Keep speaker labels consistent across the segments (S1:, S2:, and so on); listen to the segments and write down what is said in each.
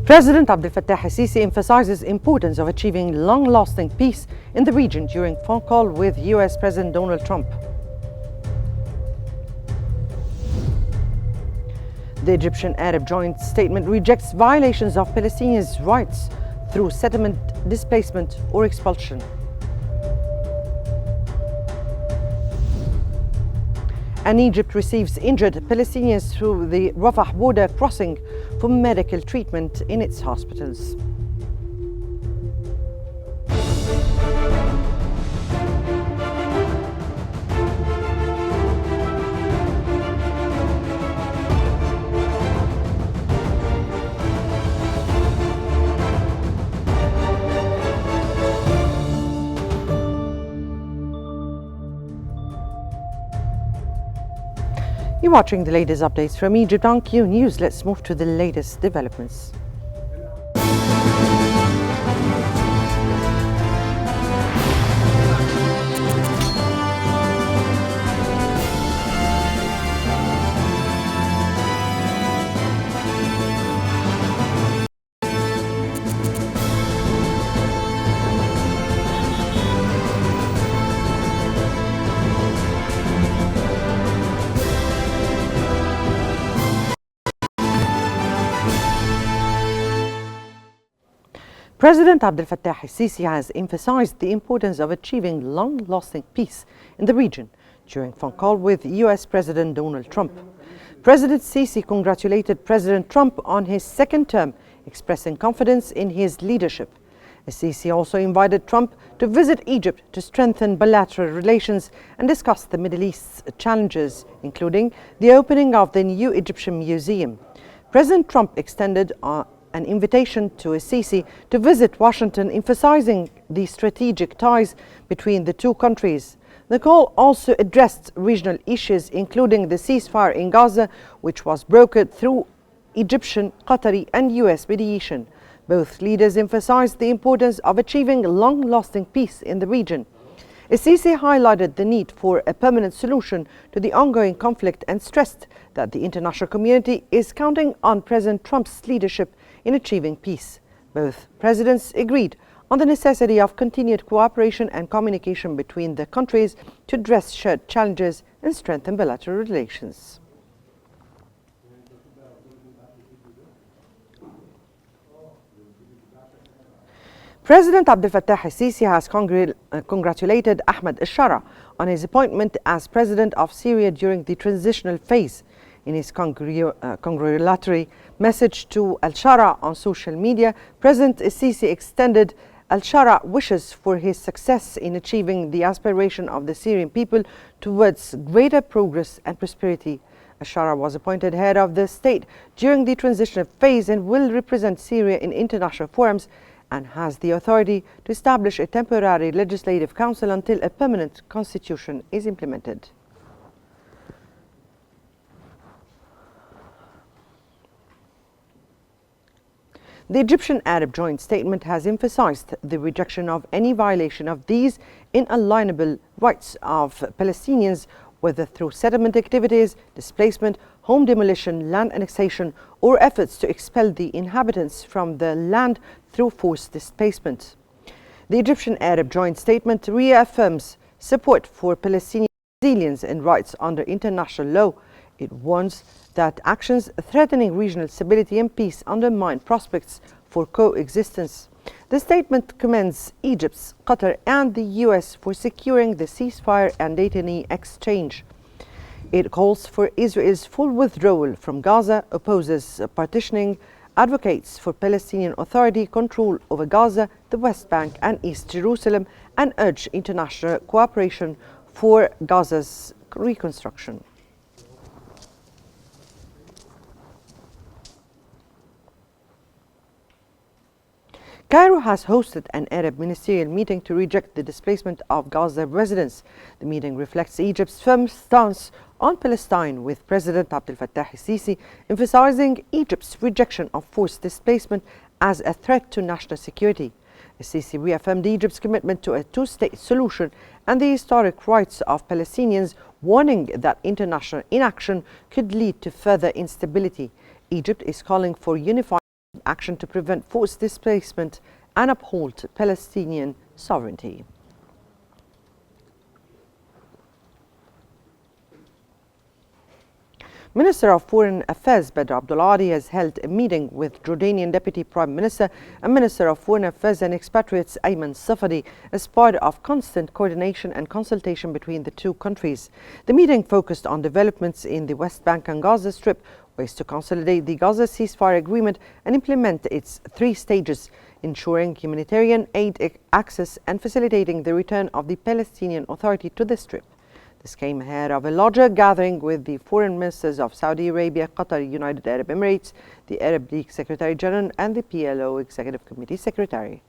S1: President Abdel Fattah al-Sisi emphasizes the importance of achieving long-lasting peace in the region during phone call with US President Donald Trump. The Egyptian Arab joint statement rejects violations of Palestinians' rights through settlement, displacement, or expulsion. And Egypt receives injured Palestinians through the Rafah border crossing for medical treatment in its hospitals. You're watching the latest updates from Egypt on Qnews. Let's move to the latest developments. President Abdel Fattah al-Sisi has emphasized the importance of achieving long-lasting peace in the region during a phone call with US President Donald Trump. President Sisi congratulated President Trump on his second term, expressing confidence in his leadership. Sisi also invited Trump to visit Egypt to strengthen bilateral relations and discuss the Middle East's challenges, including the opening of the new Egyptian museum. President Trump extended an invitation to Sisi to visit Washington, emphasizing the strategic ties between the two countries. The call also addressed regional issues, including the ceasefire in Gaza, which was brokered through Egyptian, Qatari, and US mediation. Both leaders emphasized the importance of achieving long-lasting peace in the region. Sisi highlighted the need for a permanent solution to the ongoing conflict and stressed that the international community is counting on President Trump's leadership in achieving peace. Both presidents agreed on the necessity of continued cooperation and communication between the countries to address shared challenges and strengthen bilateral relations. President Abdel Fattah al-Sisi has congratulated Ahmed al-Shara on his appointment as president of Syria during the transitional phase. In his congratulatory message to al-Shara on social media, President al-Sisi extended al-Shara wishes for his success in achieving the aspiration of the Syrian people towards greater progress and prosperity. Al-Shara was appointed head of the state during the transitional phase and will represent Syria in international forums and has the authority to establish a temporary legislative council until a permanent constitution is implemented. The Egyptian Arab joint statement has emphasized the rejection of any violation of these inalienable rights of Palestinians, whether through settlement activities, displacement, home demolition, land annexation, or efforts to expel the inhabitants from the land through forced displacement. The Egyptian Arab joint statement reaffirms support for Palestinian resilience and rights under international law. It warns that actions threatening regional stability and peace undermine prospects for coexistence. The statement commends Egypt, Qatar, and the US for securing the ceasefire and detainee exchange. It calls for Israel's full withdrawal from Gaza, opposes partitioning, advocates for Palestinian Authority control over Gaza, the West Bank, and East Jerusalem, and urges international cooperation for Gaza's reconstruction. Cairo has hosted an Arab ministerial meeting to reject the displacement of Gaza residents. The meeting reflects Egypt's firm stance on Palestine, with President Abdel Fattah al-Sisi emphasizing Egypt's rejection of forced displacement as a threat to national security. Al-Sisi reaffirmed Egypt's commitment to a two-state solution and the historic rights of Palestinians, warning that international inaction could lead to further instability. Egypt is calling for unified action to prevent forced displacement and uphold Palestinian sovereignty. Minister of Foreign Affairs Badr Abduladi has held a meeting with Jordanian Deputy Prime Minister and Minister of Foreign Affairs and Expatriates Ayman Safadi as part of constant coordination and consultation between the two countries. The meeting focused on developments in the West Bank and Gaza Strip, ways to consolidate the Gaza ceasefire agreement and implement its 3 stages, ensuring humanitarian aid access and facilitating the return of the Palestinian Authority to the Strip. This came ahead of a larger gathering with the foreign ministers of Saudi Arabia, Qatar, United Arab Emirates, the Arab League Secretary General and the PLO Executive Committee Secretary.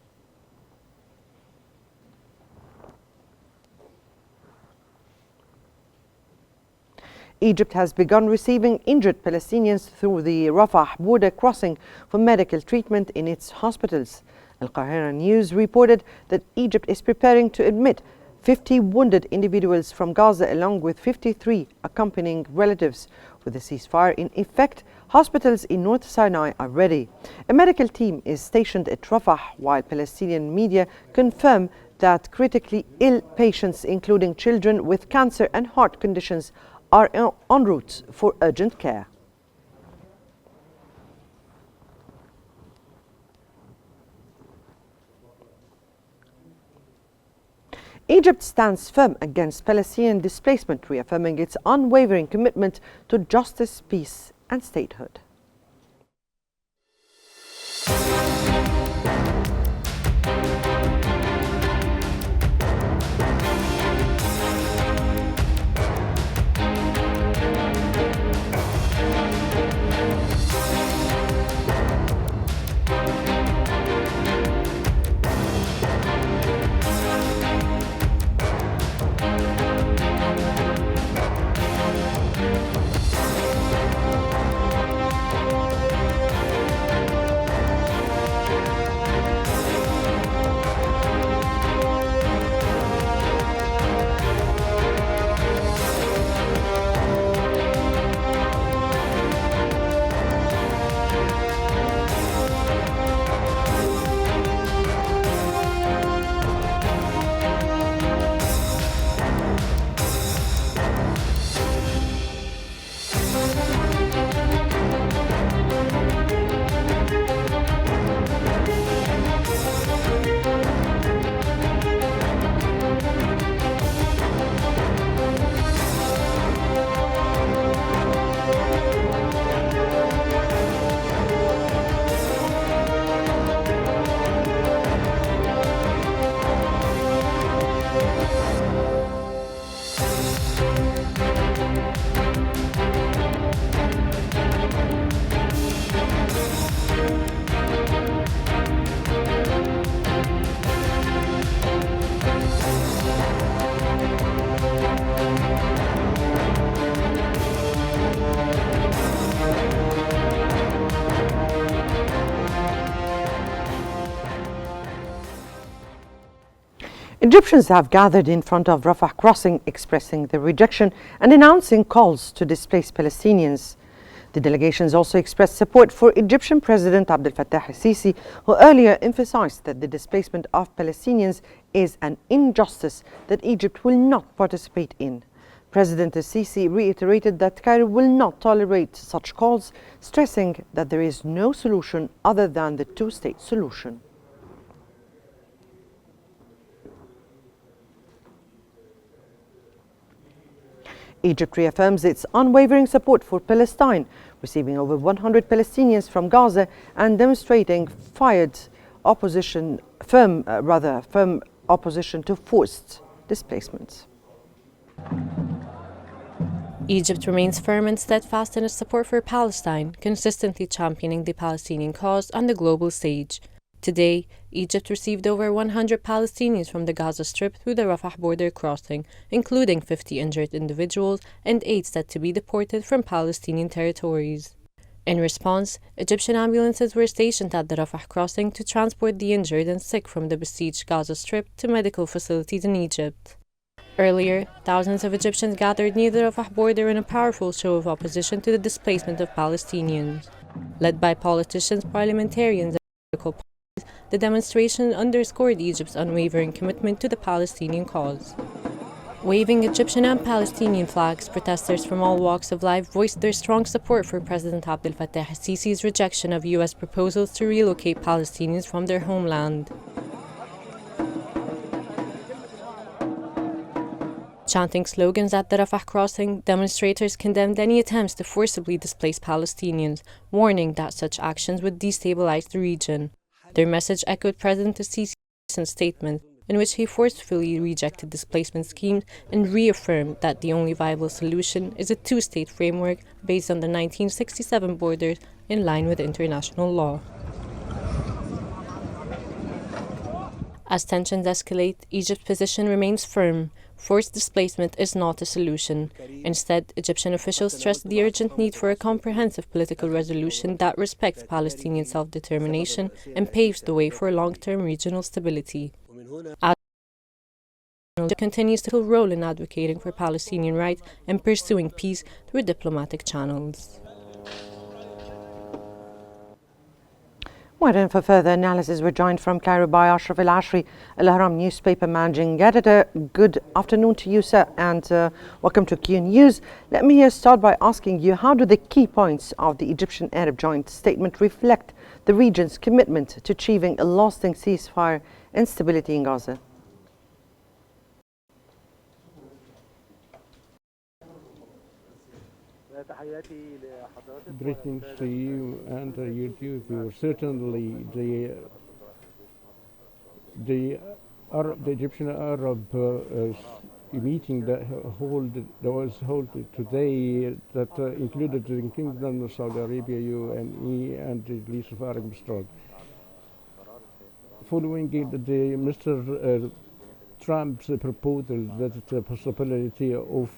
S1: Egypt has begun receiving injured Palestinians through the Rafah border crossing for medical treatment in its hospitals. Al-Qahira News reported that Egypt is preparing to admit 50 wounded individuals from Gaza along with 53 accompanying relatives. With the ceasefire in effect, hospitals in North Sinai are ready. A medical team is stationed at Rafah, while Palestinian media confirm that critically ill patients, including children with cancer and heart conditions, are en route for urgent care. Egypt stands firm against Palestinian displacement, reaffirming its unwavering commitment to justice, peace, and statehood. Egyptians have gathered in front of Rafah crossing, expressing their rejection and announcing calls to displace Palestinians. The delegations also expressed support for Egyptian President Abdel Fattah al-Sisi, who earlier emphasized that the displacement of Palestinians is an injustice that Egypt will not participate in. President al-Sisi reiterated that Cairo will not tolerate such calls, stressing that there is no solution other than the two-state solution. Egypt reaffirms its unwavering support for Palestine, receiving over 100 Palestinians from Gaza and demonstrating firm opposition to forced displacements.
S2: Egypt remains firm and steadfast in its support for Palestine, consistently championing the Palestinian cause on the global stage. Today, Egypt received over 100 Palestinians from the Gaza Strip through the Rafah border crossing, including 50 injured individuals and 8 set to be deported from Palestinian territories. In response, Egyptian ambulances were stationed at the Rafah crossing to transport the injured and sick from the besieged Gaza Strip to medical facilities in Egypt. Earlier, thousands of Egyptians gathered near the Rafah border in a powerful show of opposition to the displacement of Palestinians. Led by politicians, parliamentarians, and political parties, the demonstration underscored Egypt's unwavering commitment to the Palestinian cause. Waving Egyptian and Palestinian flags, protesters from all walks of life voiced their strong support for President Abdel Fattah al-Sisi's rejection of U.S. proposals to relocate Palestinians from their homeland. Chanting slogans at the Rafah crossing, demonstrators condemned any attempts to forcibly displace Palestinians, warning that such actions would destabilize the region. Their message echoed President al-Sisi's recent statement, in which he forcefully rejected displacement schemes and reaffirmed that the only viable solution is a two-state framework based on the 1967 borders in line with international law. As tensions escalate, Egypt's position remains firm. Forced displacement is not a solution. Instead, Egyptian officials stressed the urgent need for a comprehensive political resolution that respects Palestinian self-determination and paves the way for long-term regional stability. Egypt continues to play a role in advocating for Palestinian rights and pursuing peace through diplomatic channels.
S1: Well, and for further analysis, we're joined from Cairo by Ashraf Al-Ashri, Al-Ahram newspaper managing editor. Good afternoon to you, sir, and welcome to Qnews. Let me start by asking you, how do the key points of the Egyptian-Arab joint statement reflect the region's commitment to achieving a lasting ceasefire and stability in Gaza?
S3: Greetings to you and your viewers. Certainly, the Egyptian-Arab meeting that was held today that included the Kingdom of Saudi Arabia, UAE, and the League of Arab Emirates. Following the Mr. Trump's proposal that the possibility of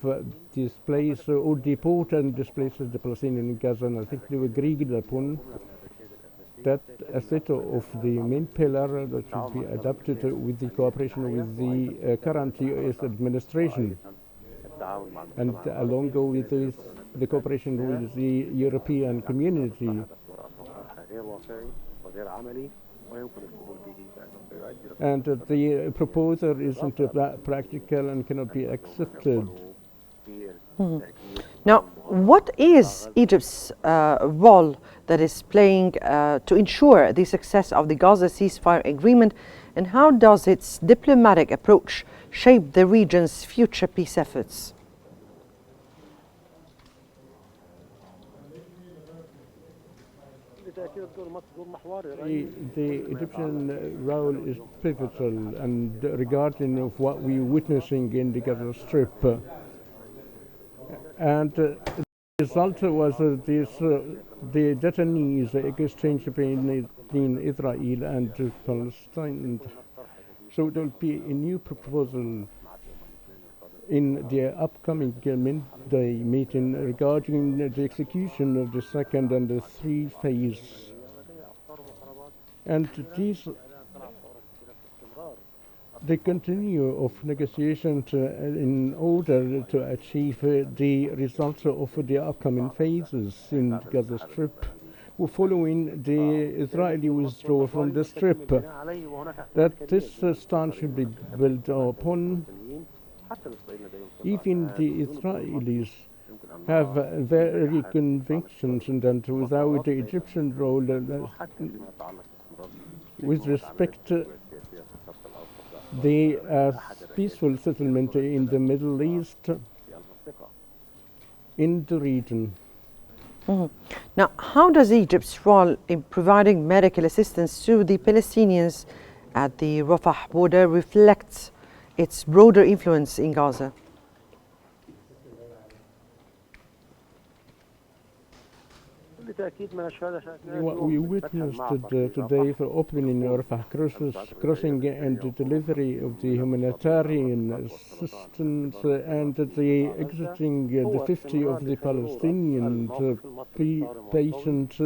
S3: displace or deport and displace the Palestinians in Gaza, and I think they agreed upon that a set of the main pillar that should be adopted with the cooperation with the current US administration, and along with the cooperation with the European community. And the proposal isn't that practical and cannot be accepted.
S1: Now, what is Egypt's role that is playing to ensure the success of the Gaza ceasefire agreement, and how does its diplomatic approach shape the region's future peace efforts?
S3: The Egyptian role is pivotal and regarding of what we're witnessing in the Gaza Strip. And the result was the detainees exchange between Israel and Palestine. So there will be a new proposal in the upcoming midday meeting regarding the execution of the second and the third phase. And the continue of negotiations in order to achieve the results of the upcoming phases in the Gaza Strip, following the Israeli withdrawal from the Strip. That this stance should be built upon. Even the Israelis have very convictions that without the Egyptian role with respect to the peaceful settlement in the Middle East, in the region.
S1: Now, how does Egypt's role in providing medical assistance to the Palestinians at the Rafah border reflect its broader influence in Gaza?
S3: What we witnessed today for opening Rafah crossing and the delivery of the humanitarian assistance and the exiting the 50 of the Palestinian patients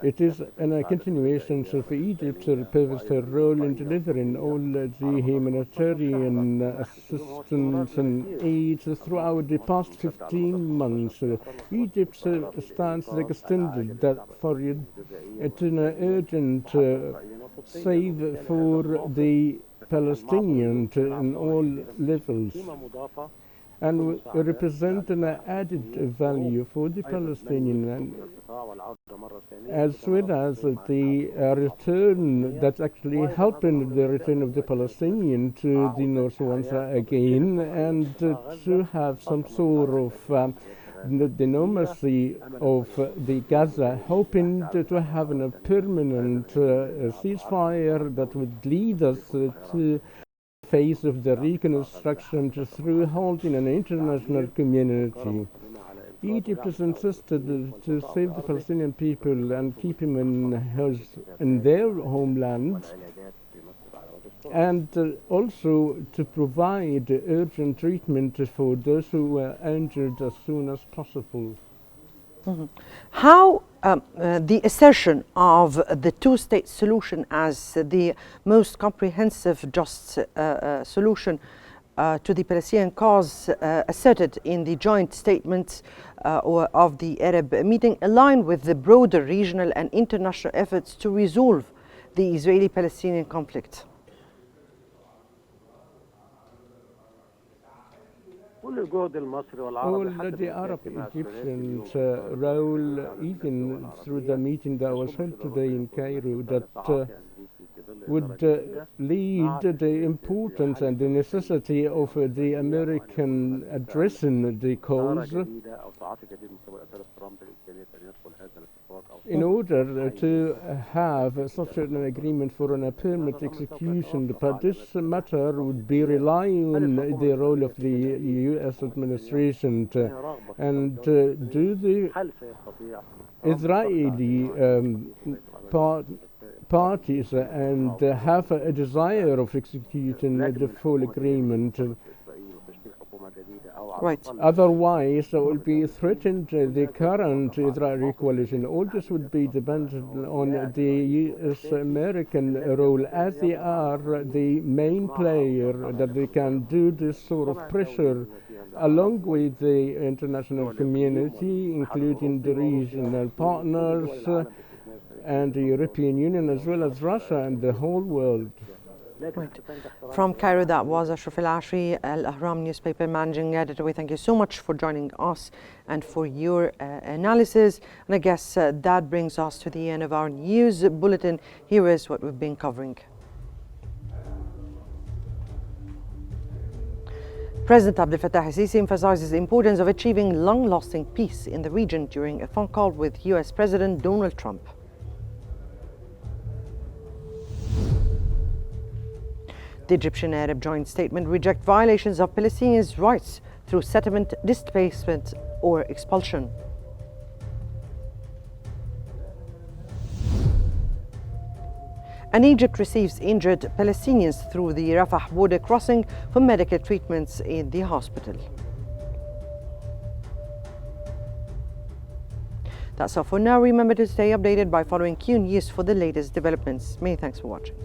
S3: It is a continuation of Egypt's pivotal role in delivering all the humanitarian assistance and aid throughout the past 15 months. Egypt's stance is extended that for it an urgent save for the Palestinians in all levels, and represent an added value for the Palestinian, as well as the return that's actually helping the return of the Palestinian to the north once again, and to have some sort of the normalcy of the Gaza, hoping to have a permanent ceasefire that would lead us to phase of the reconstruction through holding an international community. Egypt has insisted to save the Palestinian people and keep them in their homeland, and also to provide urgent treatment for those who were injured as soon as possible.
S1: Mm-hmm. How the assertion of the two-state solution as the most comprehensive, just solution to the Palestinian cause asserted in the joint statement of the Arab meeting align with the broader regional and international efforts to resolve the Israeli-Palestinian conflict?
S3: All the Arab Egyptians role, even through the meeting that was held today in Cairo, that would lead the importance and the necessity of the American addressing the cause in order to have such an agreement for an permanent execution. But this matter would be relying on the role of the U.S. administration and do the Israeli parties and have a desire of executing the full agreement.
S1: Right.
S3: Otherwise, it will be threatened the current Israeli coalition. All this would be dependent on the U.S.-American role, as they are the main player that they can do this sort of pressure along with the international community, including the regional partners and the European Union, as well as Russia and the whole world.
S1: Right. From Cairo, that was Ashraf Al-Ashri, Al-Ahram newspaper managing editor. We thank you so much for joining us and for your analysis. And I guess that brings us to the end of our news bulletin. Here is what we've been covering. President Abdel Fattah al-Sisi emphasizes the importance of achieving long-lasting peace in the region during a phone call with U.S. President Donald Trump. The Egyptian Arab joint statement rejects violations of Palestinians' rights through settlement, displacement, or expulsion. And Egypt receives injured Palestinians through the Rafah border crossing for medical treatments in the hospital. That's all for now. Remember to stay updated by following Qnews for the latest developments. Many thanks for watching.